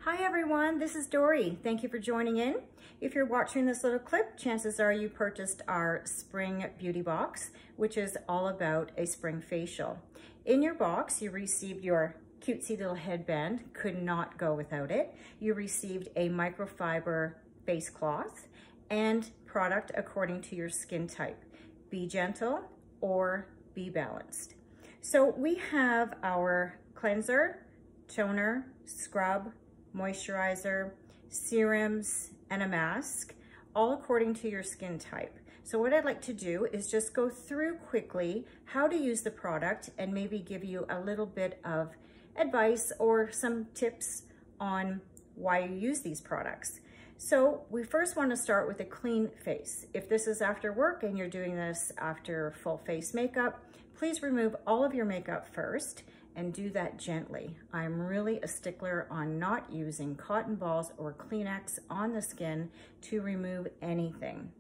Hi everyone, this is Dory. Thank you for joining in. If you're watching this little clip, chances are you purchased our spring beauty box, which is all about a spring facial. In your box, you received your cutesy little headband, could not go without it. You received a microfiber face cloth and product according to your skin type. Be gentle or be balanced. So we have our cleanser, toner, scrub, moisturizer, serums, and a mask, all according to your skin type. So what I'd like to do is just go through quickly how to use the product and maybe give you a little bit of advice or some tips on why you use these products. So we first want to start with a clean face. If this is after work and you're doing this after full face makeup, please remove all of your makeup first and do that gently. I'm really a stickler on not using cotton balls or Kleenex on the skin to remove anything.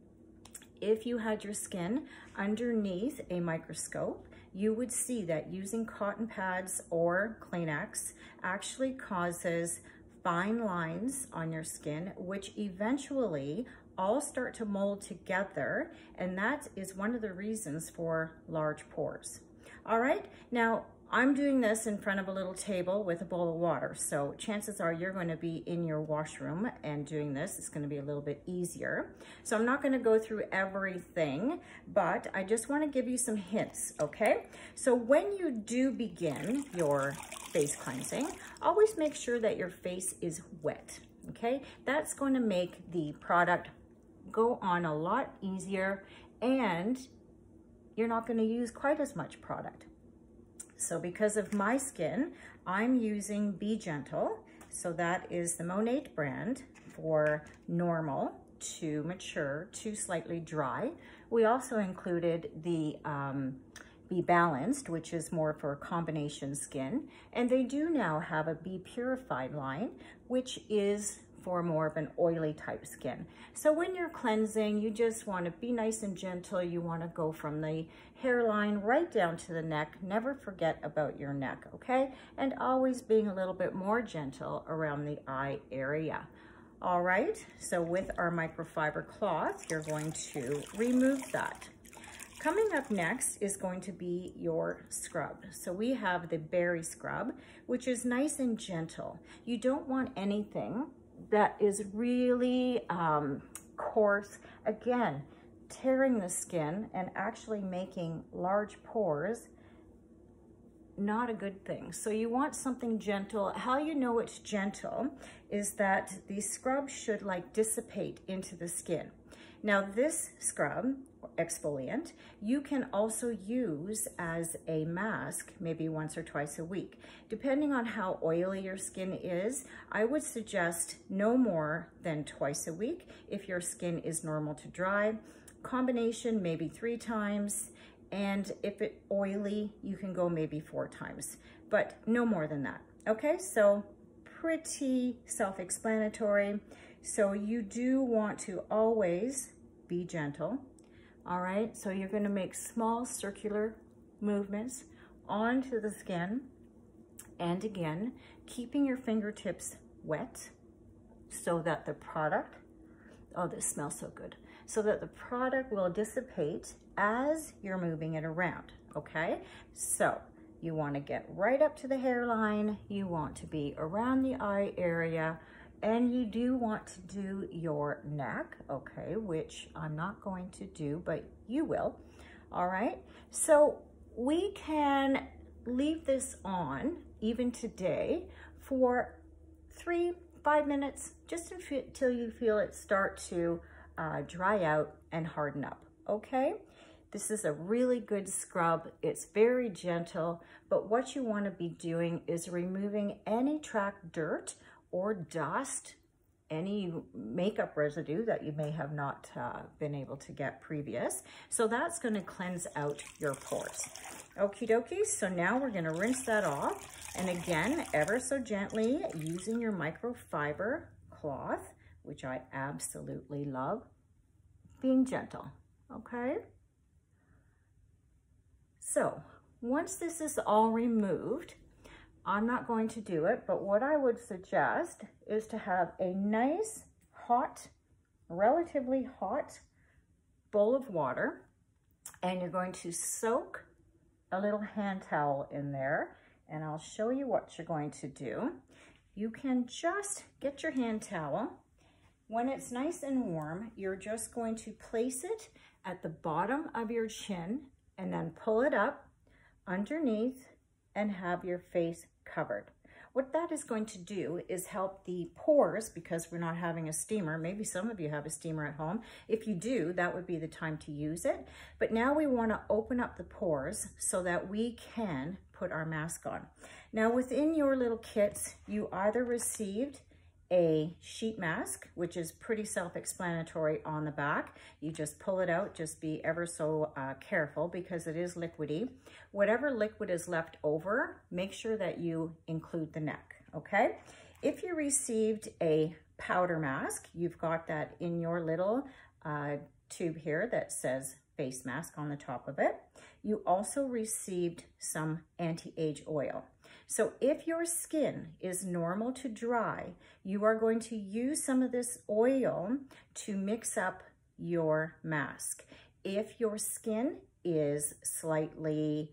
If you had your skin underneath a microscope, you would see that using cotton pads or Kleenex actually causes fine lines on your skin, which eventually all start to mold together, and that is one of the reasons for large pores. All right, now I'm doing this in front of a little table with a bowl of water, so chances are you're going to be in your washroom and doing this. It's going to be a little bit easier. So I'm not going to go through everything, but I just want to give you some hints, okay? So when you do begin your face cleansing, always make sure that your face is wet, okay? That's going to make the product go on a lot easier, and you're not going to use quite as much product. So because of my skin, I'm using Be Gentle. So that is the Monat brand for normal to mature to slightly dry. We also included the Be Balanced, which is more for combination skin. And they do now have a Be Purified line, which is for more of an oily type skin. So when you're cleansing, you just want to be nice and gentle. You want to go from the hairline right down to the neck. Never forget about your neck, okay? And always being a little bit more gentle around the eye area. All right, so with our microfiber cloth, you're going to remove that. Coming up next is going to be your scrub. So we have the berry scrub, which is nice and gentle. You don't want anything that is really coarse, again, tearing the skin and actually making large pores. Not a good thing. So you want something gentle. How you know it's gentle is that the scrub should like dissipate into the skin. Now this scrub, exfoliant, you can also use as a mask maybe once or twice a week. Depending on how oily your skin is, I would suggest no more than twice a week if your skin is normal to dry. Combination maybe 3 times, and if it's oily, you can go maybe 4 times, but no more than that. Okay, so pretty self-explanatory. So you do want to always be gentle. All right, so you're going to make small circular movements onto the skin, and again, keeping your fingertips wet so that the product, oh, this smells so good, so that the product will dissipate as you're moving it around, okay? So you want to get right up to the hairline, you want to be around the eye area, and you do want to do your neck, okay, which I'm not going to do, but you will. All right, so we can leave this on even today for 3-5 minutes, just until you feel it start to dry out and harden up, okay? This is a really good scrub. It's very gentle, but what you want to be doing is removing any trapped dirt or dust, any makeup residue that you may have not been able to get previous. So that's going to cleanse out your pores. Okie dokie, so now we're going to rinse that off. And again, ever so gently using your microfiber cloth, which I absolutely love, being gentle, okay? So once this is all removed, I'm not going to do it, but what I would suggest is to have a nice, hot, relatively hot bowl of water, and you're going to soak a little hand towel in there, and I'll show you what you're going to do. You can just get your hand towel. When it's nice and warm, you're just going to place it at the bottom of your chin and then pull it up underneath and have your face covered. What that is going to do is help the pores, because we're not having a steamer. Maybe some of you have a steamer at home. If you do, that would be the time to use it. But now we want to open up the pores so that we can put our mask on. Now within your little kits, you either received a sheet mask, which is pretty self-explanatory on the back. You just pull it out, just be ever so careful because it is liquidy. Whatever liquid is left over, make sure that you include the neck, okay? If you received a powder mask, you've got that in your little tube here that says face mask on the top of it. You also received some anti-age oil. So if your skin is normal to dry, you are going to use some of this oil to mix up your mask. If your skin is slightly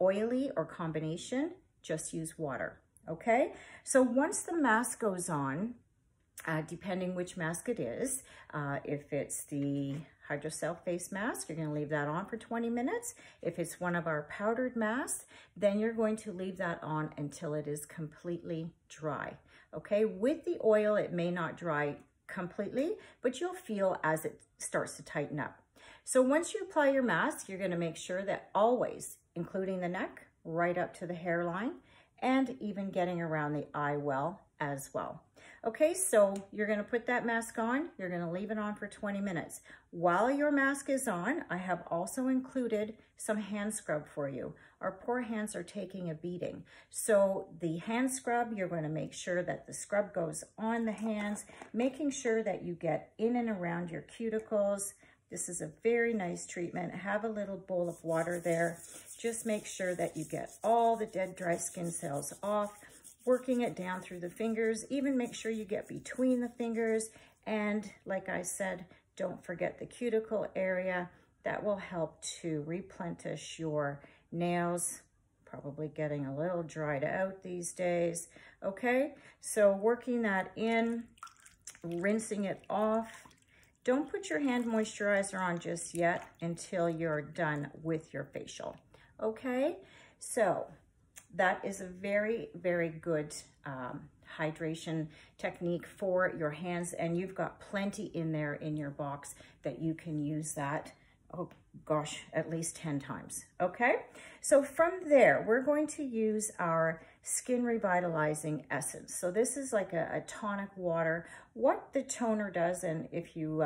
oily or combination, just use water, okay? So once the mask goes on, depending which mask it is, if it's the Hydrocell face mask, you're going to leave that on for 20 minutes. If it's one of our powdered masks, then you're going to leave that on until it is completely dry. Okay, with the oil, it may not dry completely, but you'll feel as it starts to tighten up. So once you apply your mask, you're going to make sure that always, including the neck, right up to the hairline, and even getting around the eye well as well. Okay, so you're going to put that mask on. You're going to leave it on for 20 minutes. While your mask is on, I have also included some hand scrub for you. Our poor hands are taking a beating. So the hand scrub, you're going to make sure that the scrub goes on the hands, making sure that you get in and around your cuticles. This is a very nice treatment. Have a little bowl of water there. Just make sure that you get all the dead, dry skin cells off, working it down through the fingers. Even make sure you get between the fingers. And like I said, don't forget the cuticle area. That will help to replenish your nails. Probably getting a little dried out these days. Okay, so working that in, rinsing it off. Don't put your hand moisturizer on just yet until you're done with your facial. Okay, so that is a very, very good hydration technique for your hands, and you've got plenty in there in your box that you can use that, oh gosh, at least 10 times. Okay, so from there, we're going to use our Skin Revitalizing Essence. So this is like a tonic water. What the toner does, and if you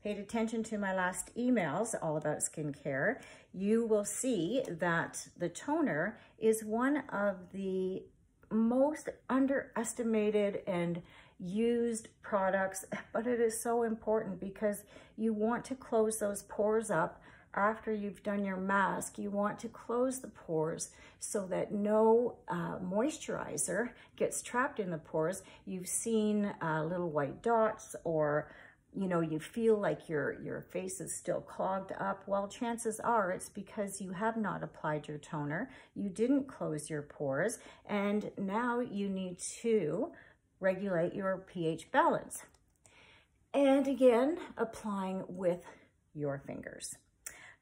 paid attention to my last emails all about skincare, you will see that the toner is one of the most underestimated and used products, but it is so important because you want to close those pores up. After you've done your mask, you want to close the pores so that no moisturizer gets trapped in the pores. You've seen little white dots, or you know, you feel like your face is still clogged up. Well, chances are it's because you have not applied your toner. You didn't close your pores, and now you need to regulate your pH balance. And again, applying with your fingers.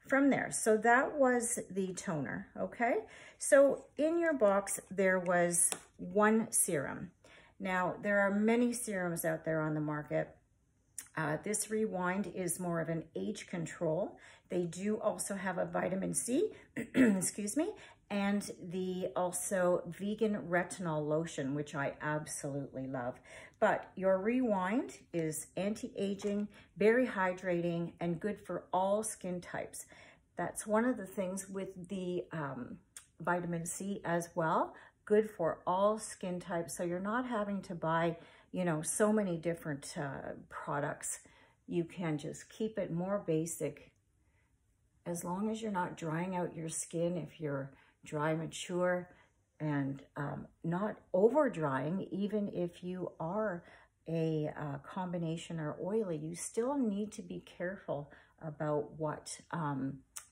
From there, so that was the toner, okay? So in your box, there was one serum. Now, there are many serums out there on the market. This Rewind is more of an age control. They do also have a vitamin C, excuse me, and the also vegan retinol lotion, which I absolutely love. But your Rewind is anti-aging, very hydrating, and good for all skin types. That's one of the things with the vitamin C as well, good for all skin types. So you're not having to buy, you know, so many different products. You can just keep it more basic. As long as you're not drying out your skin, if you're dry, mature, and not over drying. Even if you are a combination or oily, you still need to be careful about what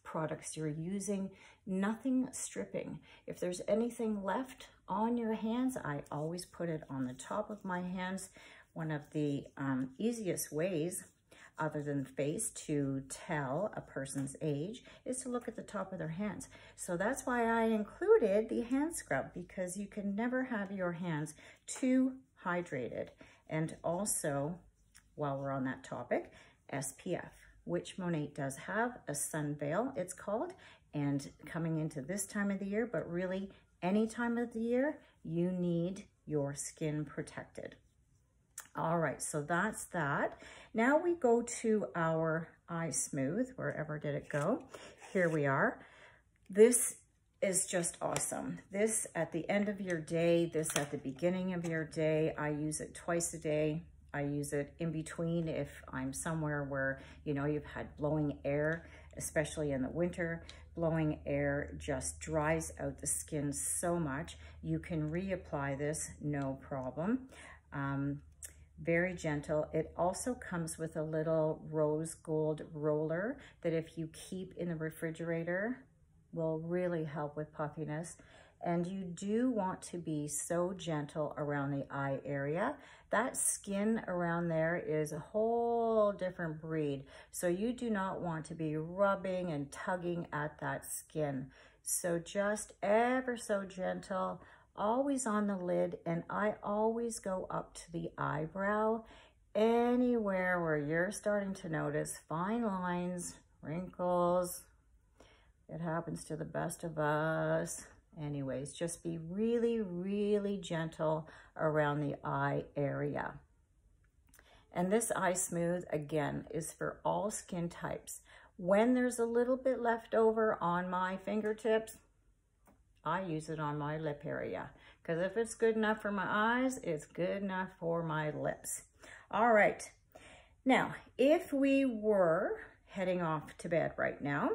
products you're using. Nothing stripping. If there's anything left on your hands, I always put it on the top of my hands. One of the easiest ways, other than the face, to tell a person's age is to look at the top of their hands. So that's why I included the hand scrub, because you can never have your hands too hydrated. And also, while we're on that topic, SPF, which Monat does have, a sun veil it's called. And coming into this time of the year, but really any time of the year, you need your skin protected. All right, so that's that. Now we go to our Eye Smooth. Wherever did it go? Here we are. This is just awesome. This at the end of your day, this at the beginning of your day. I use it twice a day. I use it in between if I'm somewhere where, you know, you've had blowing air, especially in the winter. Blowing air just dries out the skin so much. You can reapply this, no problem. Very gentle. It also comes with a little rose gold roller that if you keep in the refrigerator will really help with puffiness. And you do want to be so gentle around the eye area. That skin around there is a whole different breed. So you do not want to be rubbing and tugging at that skin. So just ever so gentle, always on the lid. And I always go up to the eyebrow, anywhere where you're starting to notice fine lines, wrinkles. It happens to the best of us. Anyways, just be really, really gentle around the eye area. And this Eye Smooth, again, is for all skin types. When there's a little bit left over on my fingertips, I use it on my lip area. Because if it's good enough for my eyes, it's good enough for my lips. All right. Now, if we were heading off to bed right now,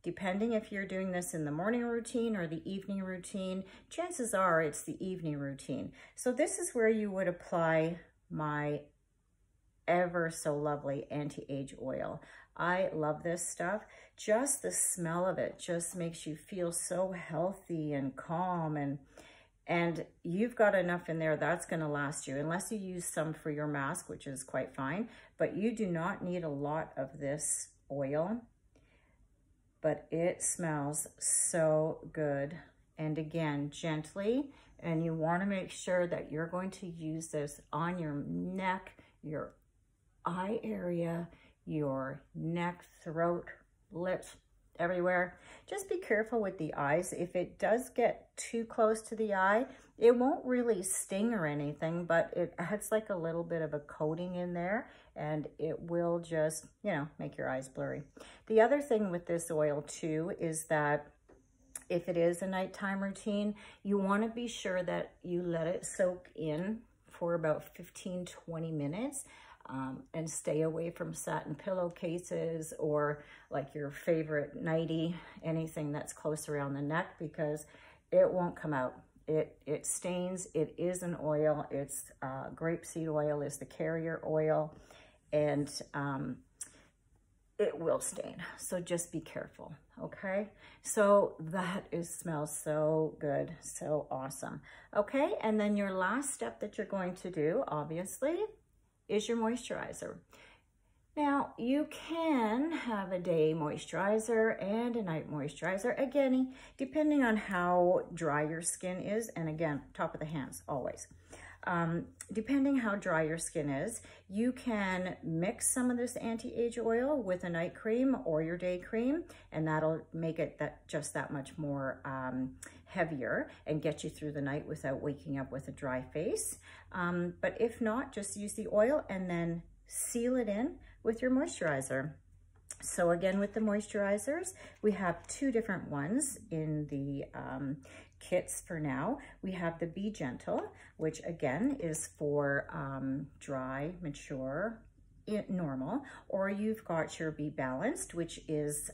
depending if you're doing this in the morning routine or the evening routine, chances are it's the evening routine. So this is where you would apply my ever so lovely anti-age oil. I love this stuff. Just the smell of it just makes you feel so healthy and calm, and you've got enough in there that's going to last you, unless you use some for your mask, which is quite fine, but you do not need a lot of this oil. But it smells so good. And again, gently, and you want to make sure that you're going to use this on your neck, your eye area, your neck, throat, lips, everywhere. Just be careful with the eyes. If it does get too close to the eye, it won't really sting or anything, but it adds like a little bit of a coating in there, and it will just, you know, make your eyes blurry. The other thing with this oil too is that if it is a nighttime routine, you want to be sure that you let it soak in for about 15-20 minutes. And stay away from satin pillowcases or like your favorite nightie, anything that's close around the neck, because it won't come out. It stains. It is an oil. It's grapeseed oil is the carrier oil, and it will stain. So just be careful, okay? So that smells so good, so awesome. Okay, and then your last step that you're going to do, obviously, is your moisturizer. Now, you can have a day moisturizer and a night moisturizer, again, depending on how dry your skin is, and again, top of the hands, always. Depending how dry your skin is, you can mix some of this anti-age oil with a night cream or your day cream, and that'll make it just that much more heavier and get you through the night without waking up with a dry face. But if not, just use the oil and then seal it in with your moisturizer. So again, with the moisturizers, we have two different ones in the kits for now. We have the Be Gentle, which again is for dry, mature, normal, or you've got your Be Balanced, which is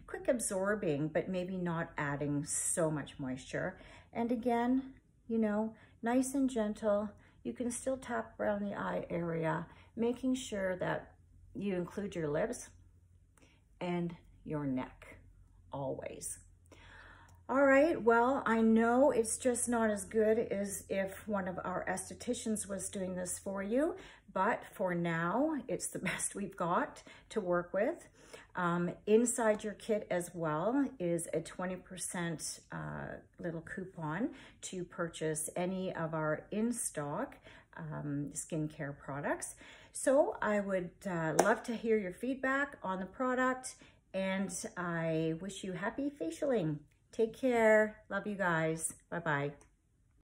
quick absorbing, but maybe not adding so much moisture. And again, you know, nice and gentle. You can still tap around the eye area, making sure that you include your lips and your neck, always. All right, well, I know it's just not as good as if one of our estheticians was doing this for you, but for now, it's the best we've got to work with. Inside your kit as well is a 20% little coupon to purchase any of our in-stock skincare products. So I would love to hear your feedback on the product, and I wish you happy facialing. Take care. Love you guys. Bye-bye.